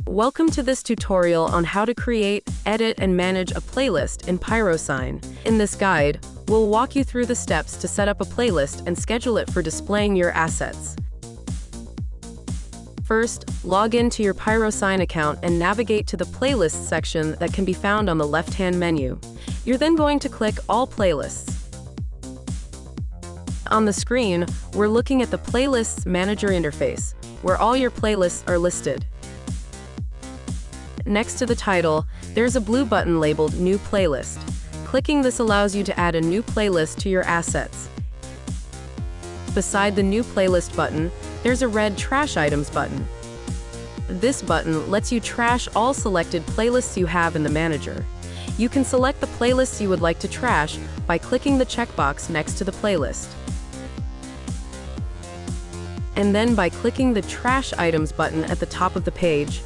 Welcome to this tutorial on how to create, edit, and manage a playlist in PyroSign. In this guide, we'll walk you through the steps to set up a playlist and schedule it for displaying your assets. First, log into your PyroSign account and navigate to the Playlists section that can be found on the left-hand menu. You're then going to click All Playlists. On the screen, we're looking at the Playlists Manager interface, where all your playlists are listed. Next to the title, there's a blue button labeled New Playlist. Clicking this allows you to add a new playlist to your assets. Beside the New Playlist button, there's a red Trash Items button. This button lets you trash all selected playlists you have in the manager. You can select the playlists you would like to trash by clicking the checkbox next to the playlist, and then by clicking the Trash Items button at the top of the page.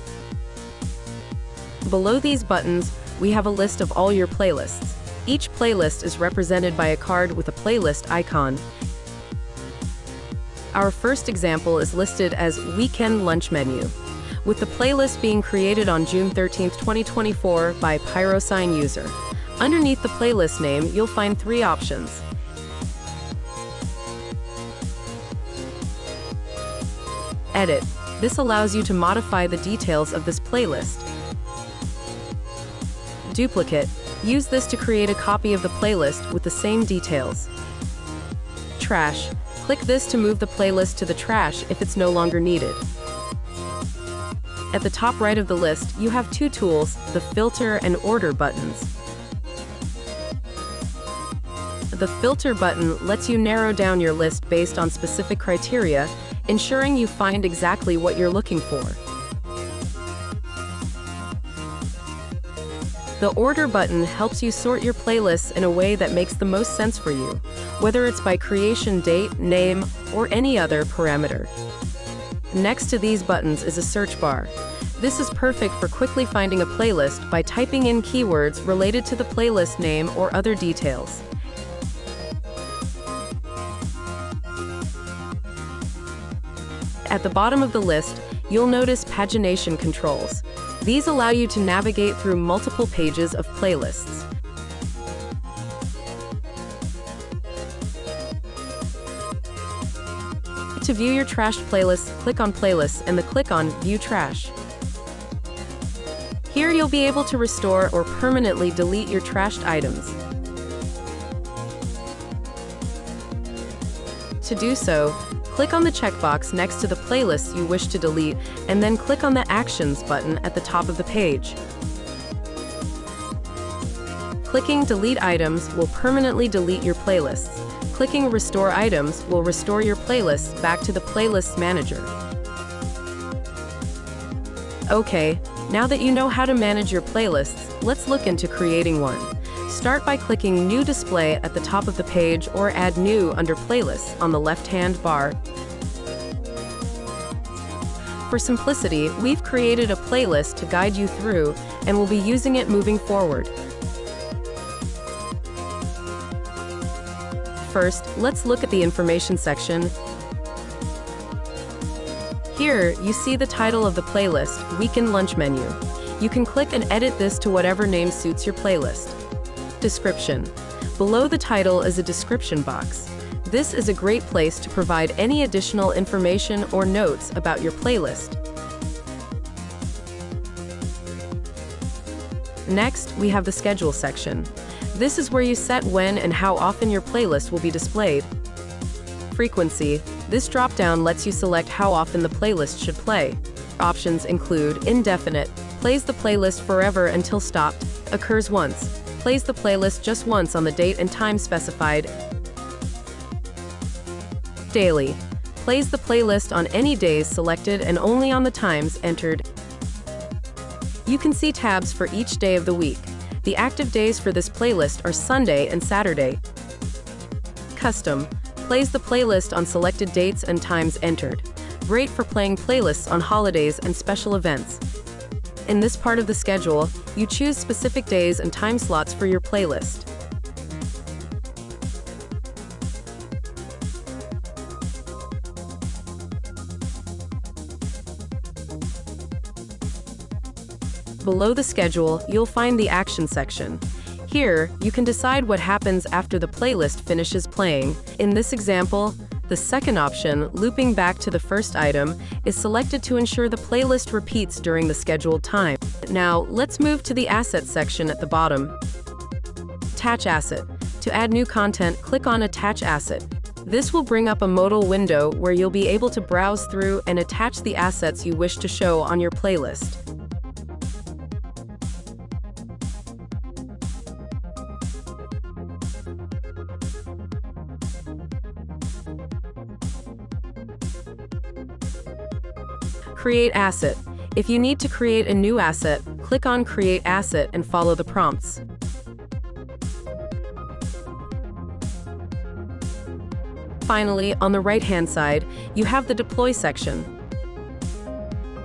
Below these buttons, we have a list of all your playlists. Each playlist is represented by a card with a playlist icon. Our first example is listed as Weekend Lunch Menu, with the playlist being created on June 13, 2024 by PyroSign user. Underneath the playlist name, you'll find three options. Edit. This allows you to modify the details of this playlist. Duplicate. Use this to create a copy of the playlist with the same details. Trash. Click this to move the playlist to the trash if it's no longer needed. At the top right of the list, you have two tools, the Filter and Order buttons. The Filter button lets you narrow down your list based on specific criteria, ensuring you find exactly what you're looking for. The Order button helps you sort your playlists in a way that makes the most sense for you, whether it's by creation date, name, or any other parameter. Next to these buttons is a search bar. This is perfect for quickly finding a playlist by typing in keywords related to the playlist name or other details. At the bottom of the list, you'll notice pagination controls. These allow you to navigate through multiple pages of playlists. To view your trashed playlists, click on Playlists and click on View Trash. Here you'll be able to restore or permanently delete your trashed items. To do so, click on the checkbox next to the playlists you wish to delete, and then click on the Actions button at the top of the page. Clicking Delete Items will permanently delete your playlists. Clicking Restore Items will restore your playlists back to the Playlists Manager. Okay, now that you know how to manage your playlists, let's look into creating one. Start by clicking New Display at the top of the page or Add New under Playlists on the left-hand bar. For simplicity, we've created a playlist to guide you through, and we'll be using it moving forward. First, let's look at the information section. Here, you see the title of the playlist, Weekend Lunch Menu. You can click and edit this to whatever name suits your playlist. Description. Below the title is a description box. This is a great place to provide any additional information or notes about your playlist. Next, we have the Schedule section. This is where you set when and how often your playlist will be displayed. Frequency. This drop-down lets you select how often the playlist should play. Options include Indefinite, plays the playlist forever until stopped, occurs once, plays the playlist just once on the date and time specified. Daily, plays the playlist on any days selected and only on the times entered. You can see tabs for each day of the week. The active days for this playlist are Sunday and Saturday. Custom, plays the playlist on selected dates and times entered. Great for playing playlists on holidays and special events. In this part of the schedule, you choose specific days and time slots for your playlist. Below the schedule, you'll find the action section. Here, you can decide what happens after the playlist finishes playing. In this example, the second option, looping back to the first item, is selected to ensure the playlist repeats during the scheduled time. Now, let's move to the Assets section at the bottom. Attach Asset. To add new content, click on Attach Asset. This will bring up a modal window where you'll be able to browse through and attach the assets you wish to show on your playlist. Create Asset. If you need to create a new asset, click on Create Asset and follow the prompts. Finally, on the right-hand side, you have the Deploy section.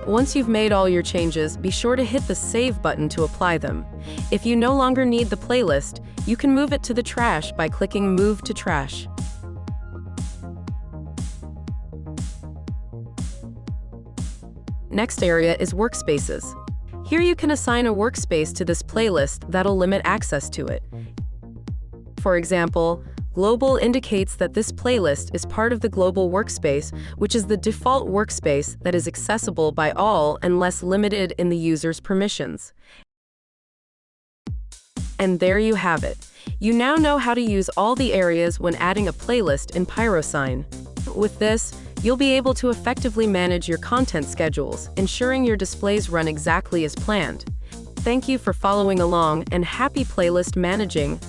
Once you've made all your changes, be sure to hit the Save button to apply them. If you no longer need the playlist, you can move it to the trash by clicking Move to Trash. Next area is Workspaces. Here you can assign a workspace to this playlist that'll limit access to it. For example, Global indicates that this playlist is part of the global workspace, which is the default workspace that is accessible by all unless limited in the user's permissions. And there you have it. You now know how to use all the areas when adding a playlist in PyroSign. With this, you'll be able to effectively manage your content schedules, ensuring your displays run exactly as planned. Thank you for following along, and happy playlist managing!